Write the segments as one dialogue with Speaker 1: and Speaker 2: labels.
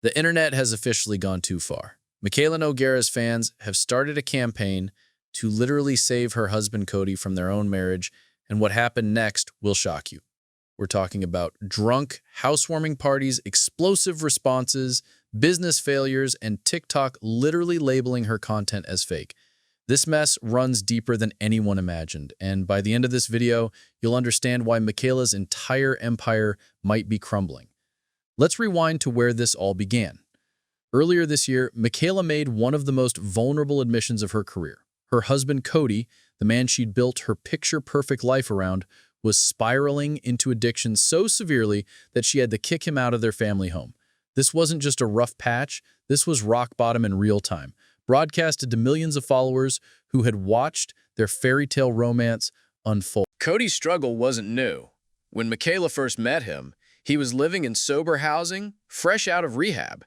Speaker 1: The internet has officially gone too far. Mikayla Nogueira's fans have started a campaign to literally save her husband Cody from their own marriage, and what happened next will shock you. We're talking about drunk housewarming parties, explosive responses, business failures, and TikTok literally labeling her content as fake. This mess runs deeper than anyone imagined, and by the end of this video, you'll understand why Mikayla's entire empire might be crumbling. Let's rewind to where this all began. Earlier this year, Mikayla made one of the most vulnerable admissions of her career. Her husband Cody, the man she'd built her picture-perfect life around, was spiraling into addiction so severely that she had to kick him out of their family home. This wasn't just a rough patch, this was rock bottom in real time, broadcasted to millions of followers who had watched their fairy tale romance unfold.
Speaker 2: Cody's struggle wasn't new. When Mikayla first met him, he was living in sober housing, fresh out of rehab.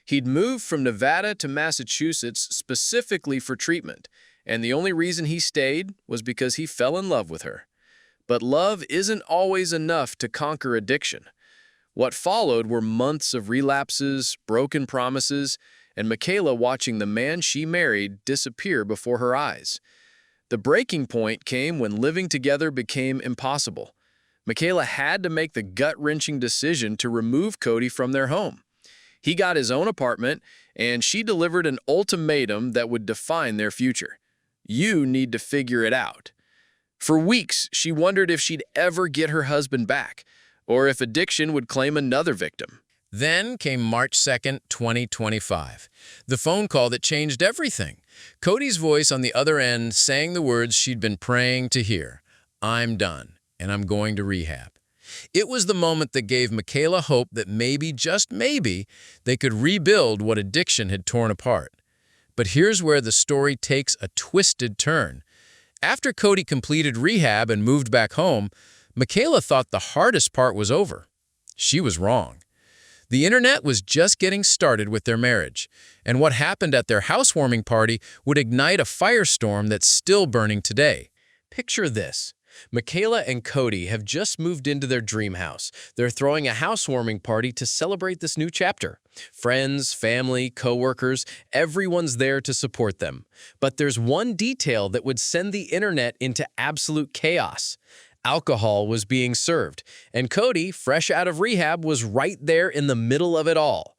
Speaker 2: He'd moved from Nevada to Massachusetts specifically for treatment, and the only reason he stayed was because he fell in love with her. But love isn't always enough to conquer addiction. What followed were months of relapses, broken promises, and Mikayla watching the man she married disappear before her eyes. The breaking point came when living together became impossible. Mikayla had to make the gut-wrenching decision to remove Cody from their home. He got his own apartment, and she delivered an ultimatum that would define their future. You need to figure it out. For weeks, she wondered if she'd ever get her husband back, or if addiction would claim another victim.
Speaker 3: Then came March 2nd, 2025, the phone call that changed everything. Cody's voice on the other end sang the words she'd been praying to hear. "I'm done, and I'm going to rehab." It was the moment that gave Mikayla hope that maybe, just maybe, they could rebuild what addiction had torn apart. But here's where the story takes a twisted turn. After Cody completed rehab and moved back home, Mikayla thought the hardest part was over. She was wrong. The internet was just getting started with their marriage, and what happened at their housewarming party would ignite a firestorm that's still burning today. Picture this. Mikayla and Cody have just moved into their dream house. They're throwing a housewarming party to celebrate this new chapter. Friends, family, coworkers, everyone's there to support them. But there's one detail that would send the internet into absolute chaos. Alcohol was being served, and Cody, fresh out of rehab, was right there in the middle of it all.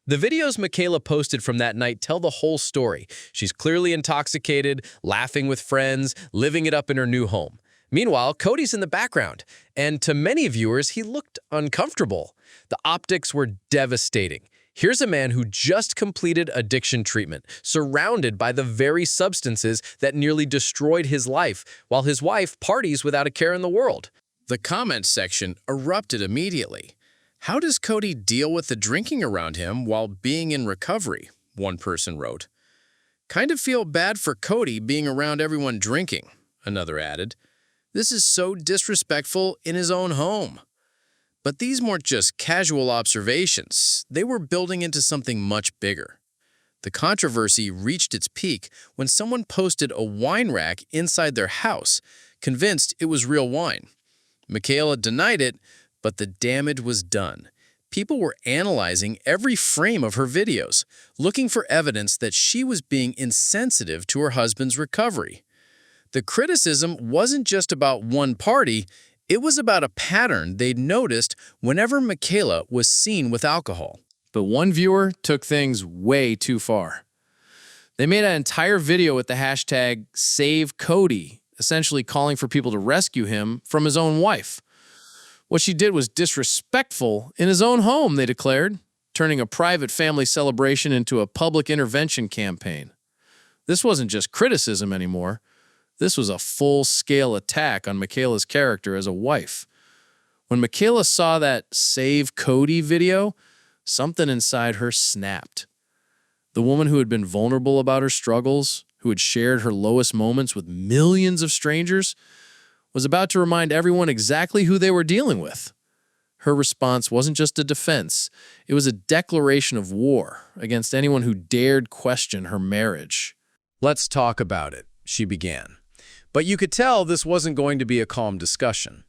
Speaker 3: The videos Mikayla posted from that night tell the whole story. She's clearly intoxicated, laughing with friends, living it up in her new home. Meanwhile, Cody's in the background, and to many viewers, he looked uncomfortable. The optics were devastating. Here's a man who just completed addiction treatment, surrounded by the very substances that nearly destroyed his life, while his wife parties without a care in the world. The comment section erupted immediately. "How does Cody deal with the drinking around him while being in recovery?" one person wrote. "Kind of feel bad for Cody being around everyone drinking," another added. "This is so disrespectful in his own home." But these weren't just casual observations. They were building into something much bigger. The controversy reached its peak when someone posted a wine rack inside their house, convinced it was real wine. Mikayla denied it, but the damage was done. People were analyzing every frame of her videos, looking for evidence that she was being insensitive to her husband's recovery. The criticism wasn't just about one party, it was about a pattern they'd noticed whenever Mikayla was seen with alcohol.
Speaker 1: But one viewer took things way too far. They made an entire video with the hashtag #SaveCody, essentially calling for people to rescue him from his own wife. What she did was disrespectful in his own home, they declared, turning a private family celebration into a public intervention campaign. This wasn't just criticism anymore. This was a full-scale attack on Mikayla's character as a wife. When Mikayla saw that Save Cody video, something inside her snapped. The woman who had been vulnerable about her struggles, who had shared her lowest moments with millions of strangers, was about to remind everyone exactly who they were dealing with. Her response wasn't just a defense, it was a declaration of war against anyone who dared question her marriage.
Speaker 2: "Let's talk about it," she began. But you could tell this wasn't going to be a calm discussion.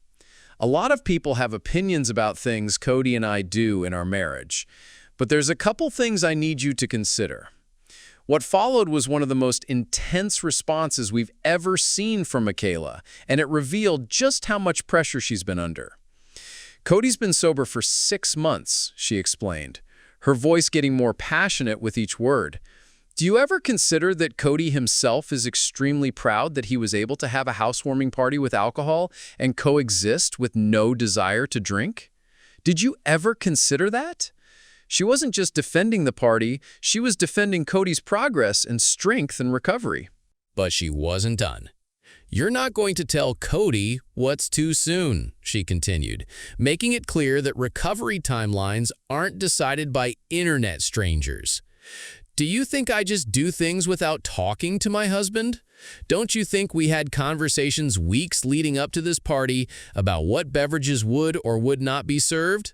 Speaker 2: A lot of people have opinions about things Cody and I do in our marriage, But there's a couple things I need you to consider. What followed was one of the most intense responses we've ever seen from Michaela, and it revealed just how much pressure she's been under. Cody's been sober for 6 months, she explained, her voice getting more passionate with each word. Do you ever consider that Cody himself is extremely proud that he was able to have a housewarming party with alcohol and coexist with no desire to drink? Did you ever consider that? She wasn't just defending the party, she was defending Cody's progress and strength and recovery.
Speaker 3: But she wasn't done. "You're not going to tell Cody what's too soon," she continued, making it clear that recovery timelines aren't decided by internet strangers. "Do you think I just do things without talking to my husband? Don't you think we had conversations weeks leading up to this party about what beverages would or would not be served?"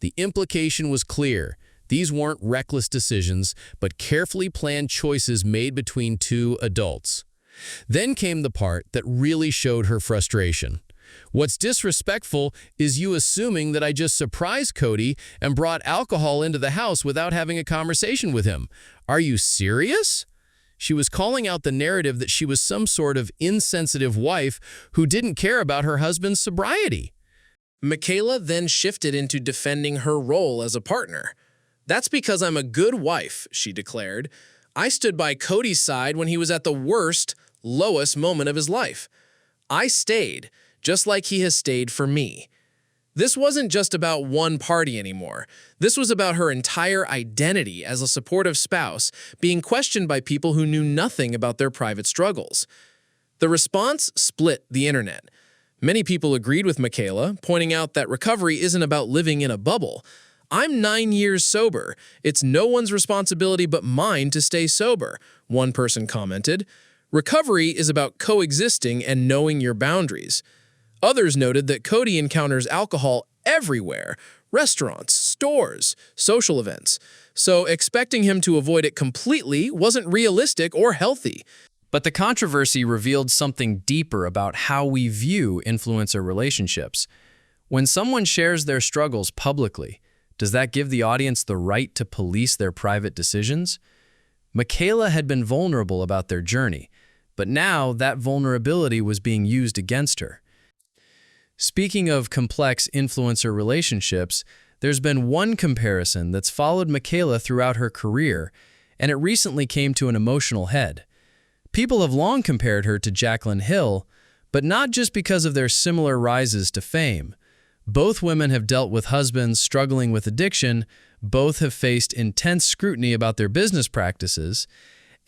Speaker 3: The implication was clear. These weren't reckless decisions, but carefully planned choices made between two adults. Then came the part that really showed her frustration. "What's disrespectful is you assuming that I just surprised Cody and brought alcohol into the house without having a conversation with him. Are you serious?" She was calling out the narrative that she was some sort of insensitive wife who didn't care about her husband's sobriety.
Speaker 4: Michaela then shifted into defending her role as a partner. "That's because I'm a good wife," she declared. "I stood by Cody's side when he was at the worst, lowest moment of his life. I stayed, just like he has stayed for me." This wasn't just about one party anymore. This was about her entire identity as a supportive spouse being questioned by people who knew nothing about their private struggles. The response split the internet. Many people agreed with Michaela, pointing out that recovery isn't about living in a bubble. "I'm 9 years sober. It's no one's responsibility but mine to stay sober," one person commented. "Recovery is about coexisting and knowing your boundaries." Others noted that Cody encounters alcohol everywhere, restaurants, stores, social events, so expecting him to avoid it completely wasn't realistic or healthy.
Speaker 1: But the controversy revealed something deeper about how we view influencer relationships. When someone shares their struggles publicly, does that give the audience the right to police their private decisions? Michaela had been vulnerable about their journey, but now that vulnerability was being used against her. Speaking of complex influencer relationships, there's been one comparison that's followed Michaela throughout her career, and it recently came to an emotional head. People have long compared her to Jaclyn Hill, but not just because of their similar rises to fame. Both women have dealt with husbands struggling with addiction, both have faced intense scrutiny about their business practices,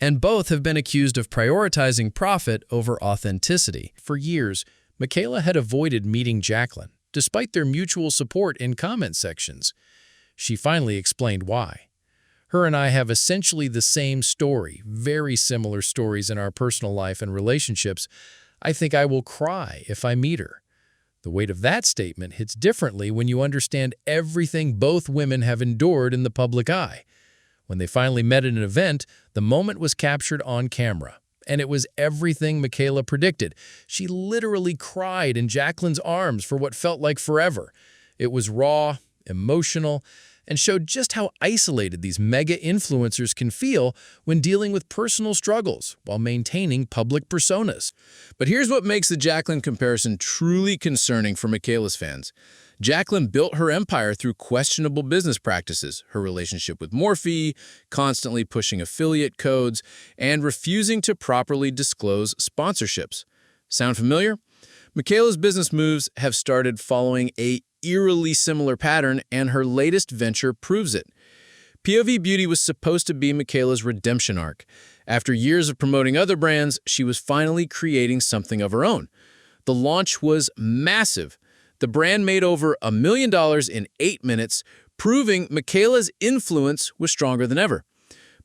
Speaker 1: and both have been accused of prioritizing profit over authenticity. For years, Michaela had avoided meeting Jaclyn, despite their mutual support in comment sections. She finally explained why. "Her and I have essentially the same story, very similar stories in our personal life and relationships. I think I will cry if I meet her." The weight of that statement hits differently when you understand everything both women have endured in the public eye. When they finally met at an event, the moment was captured on camera. And it was everything Michaela predicted. She literally cried in Jaclyn's arms for what felt like forever. It was raw, emotional, and showed just how isolated these mega influencers can feel when dealing with personal struggles while maintaining public personas.
Speaker 2: But here's what makes the Jaclyn comparison truly concerning for Michaela's fans. Jaclyn built her empire through questionable business practices, her relationship with Morphe, constantly pushing affiliate codes, and refusing to properly disclose sponsorships. Sound familiar? Michaela's business moves have started following a eerily similar pattern, and her latest venture proves it. POV Beauty was supposed to be Michaela's redemption arc. After years of promoting other brands, she was finally creating something of her own. The launch was massive. The brand made over $1 million in 8 minutes, proving Michaela's influence was stronger than ever.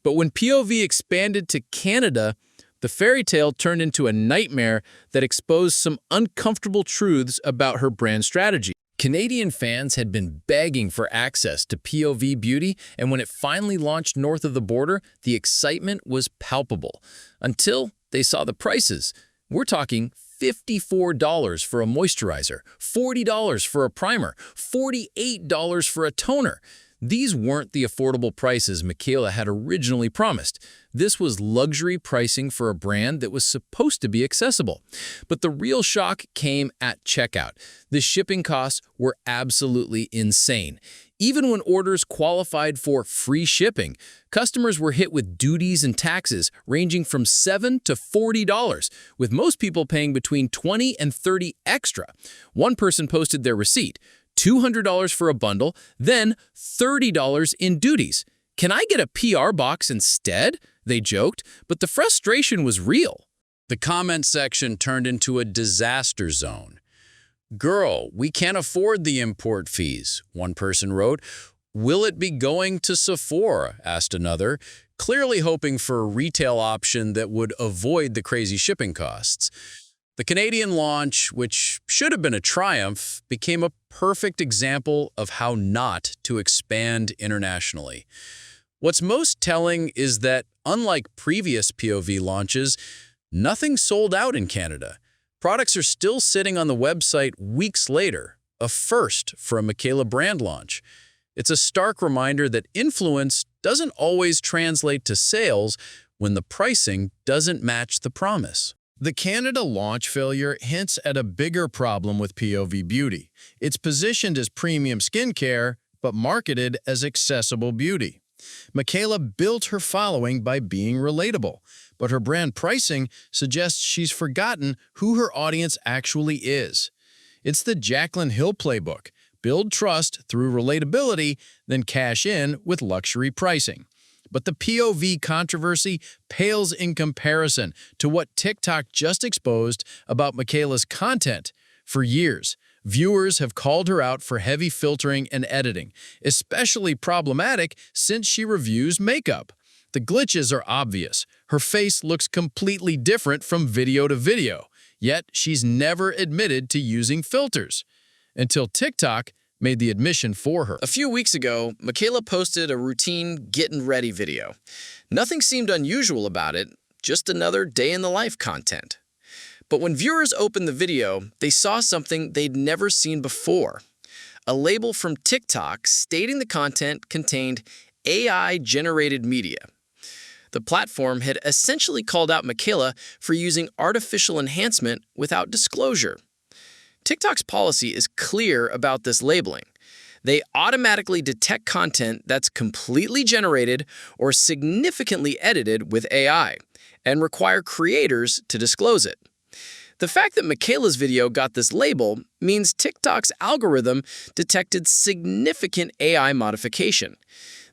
Speaker 2: But when POV expanded to Canada, the fairy tale turned into a nightmare that exposed some uncomfortable truths about her brand strategy.
Speaker 3: Canadian fans had been begging for access to POV Beauty, and when it finally launched north of the border, the excitement was palpable. Until they saw the prices. We're talking $54 for a moisturizer, $40 for a primer, $48 for a toner. These weren't the affordable prices Michaela had originally promised. This was luxury pricing for a brand that was supposed to be accessible. But the real shock came at checkout. The shipping costs were absolutely insane. Even when orders qualified for free shipping, customers were hit with duties and taxes ranging from $7 to $40, with most people paying between $20 and $30 extra. One person posted their receipt, $200 for a bundle, then $30 in duties. "Can I get a PR box instead?" they joked, but the frustration was real. The comment section turned into a disaster zone. "Girl, we can't afford the import fees," one person wrote. "Will it be going to Sephora?" asked another, clearly hoping for a retail option that would avoid the crazy shipping costs. The Canadian launch, which should have been a triumph, became a perfect example of how not to expand internationally. What's most telling is that, unlike previous POV launches, nothing sold out in Canada. Products are still sitting on the website weeks later, a first for a Michaela brand launch. It's a stark reminder that influence doesn't always translate to sales when the pricing doesn't match the promise.
Speaker 1: The Canada launch failure hints at a bigger problem with POV Beauty. It's positioned as premium skincare, but marketed as accessible beauty. Michaela built her following by being relatable, but her brand pricing suggests she's forgotten who her audience actually is. It's the Jaclyn Hill playbook: build trust through relatability, then cash in with luxury pricing. But the POV controversy pales in comparison to what TikTok just exposed about Michaela's content. For years, viewers have called her out for heavy filtering and editing, especially problematic since she reviews makeup. The glitches are obvious. Her face looks completely different from video to video, yet she's never admitted to using filters. Until TikTok made the admission for her.
Speaker 2: A few weeks ago, Michaela posted a routine getting ready video. Nothing seemed unusual about it, just another day in the life content. But when viewers opened the video, they saw something they'd never seen before. A label from TikTok stating the content contained AI-generated media. The platform had essentially called out Michaela for using artificial enhancement without disclosure. TikTok's policy is clear about this labeling. They automatically detect content that's completely generated or significantly edited with AI and require creators to disclose it. The fact that Michaela's video got this label means TikTok's algorithm detected significant AI modification.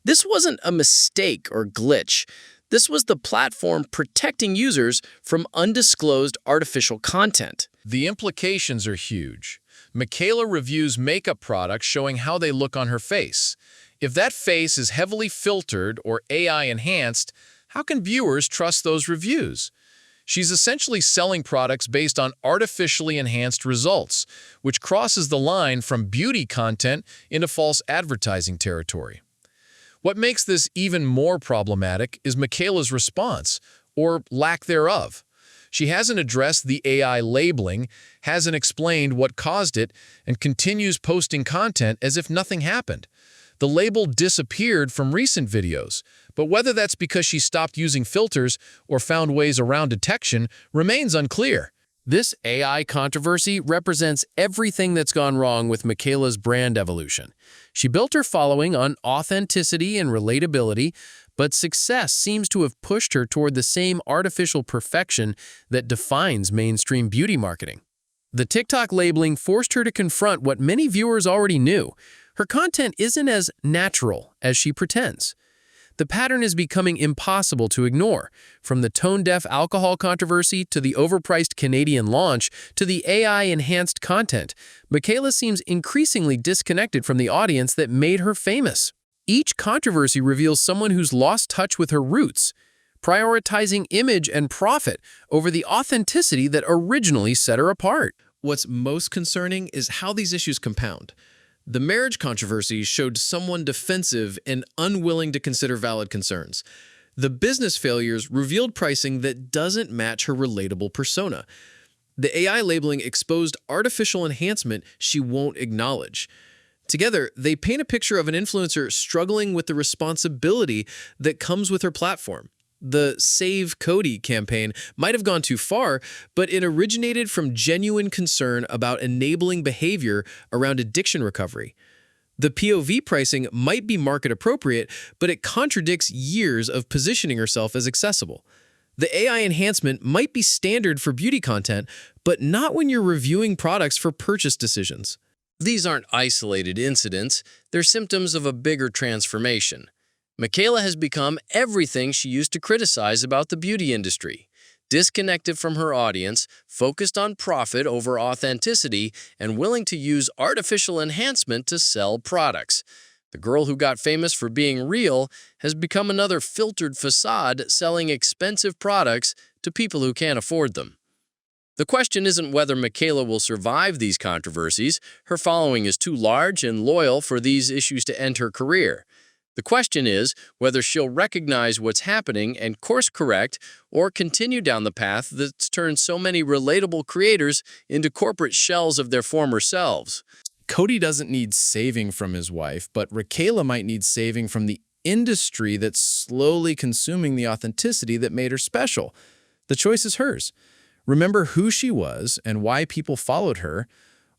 Speaker 2: This wasn't a mistake or glitch. This was the platform protecting users from undisclosed artificial content.
Speaker 3: The implications are huge. Michaela reviews makeup products showing how they look on her face. If that face is heavily filtered or AI-enhanced, how can viewers trust those reviews? She's essentially selling products based on artificially enhanced results, which crosses the line from beauty content into false advertising territory. What makes this even more problematic is Michaela's response, or lack thereof. She hasn't addressed the AI labeling, hasn't explained what caused it, and continues posting content as if nothing happened. The label disappeared from recent videos, but whether that's because she stopped using filters or found ways around detection remains unclear. This AI controversy represents everything that's gone wrong with Michaela's brand evolution. She built her following on authenticity and relatability, but success seems to have pushed her toward the same artificial perfection that defines mainstream beauty marketing. The TikTok labeling forced her to confront what many viewers already knew. Her content isn't as natural as she pretends. The pattern is becoming impossible to ignore, from the tone-deaf alcohol controversy to the overpriced Canadian launch to the AI-enhanced content. Michaela seems increasingly disconnected from the audience that made her famous. Each controversy reveals someone who's lost touch with her roots, prioritizing image and profit over the authenticity that originally set her apart.
Speaker 4: What's most concerning is how these issues compound. The marriage controversy showed someone defensive and unwilling to consider valid concerns. The business failures revealed pricing that doesn't match her relatable persona. The AI labeling exposed artificial enhancement she won't acknowledge. Together, they paint a picture of an influencer struggling with the responsibility that comes with her platform. The Save Cody campaign might have gone too far, but it originated from genuine concern about enabling behavior around addiction recovery. The POV pricing might be market appropriate, but it contradicts years of positioning herself as accessible. The AI enhancement might be standard for beauty content, but not when you're reviewing products for purchase decisions.
Speaker 3: These aren't isolated incidents, they're symptoms of a bigger transformation. Michaela has become everything she used to criticize about the beauty industry. Disconnected from her audience, focused on profit over authenticity, and willing to use artificial enhancement to sell products. The girl who got famous for being real has become another filtered facade selling expensive products to people who can't afford them. The question isn't whether Michaela will survive these controversies. Her following is too large and loyal for these issues to end her career. The question is whether she'll recognize what's happening and course correct or continue down the path that's turned so many relatable creators into corporate shells of their former selves.
Speaker 1: Cody doesn't need saving from his wife, but Michaela might need saving from the industry that's slowly consuming the authenticity that made her special. The choice is hers. Remember who she was and why people followed her,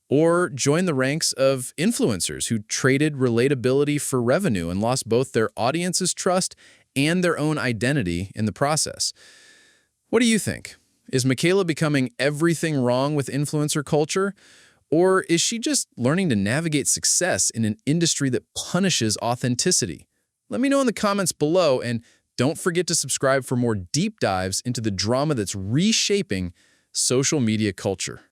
Speaker 1: or join the ranks of influencers who traded relatability for revenue and lost both their audience's trust and their own identity in the process. What do you think? Is Michaela becoming everything wrong with influencer culture? Or is she just learning to navigate success in an industry that punishes authenticity? Let me know in the comments below, and don't forget to subscribe for more deep dives into the drama that's reshaping social media culture.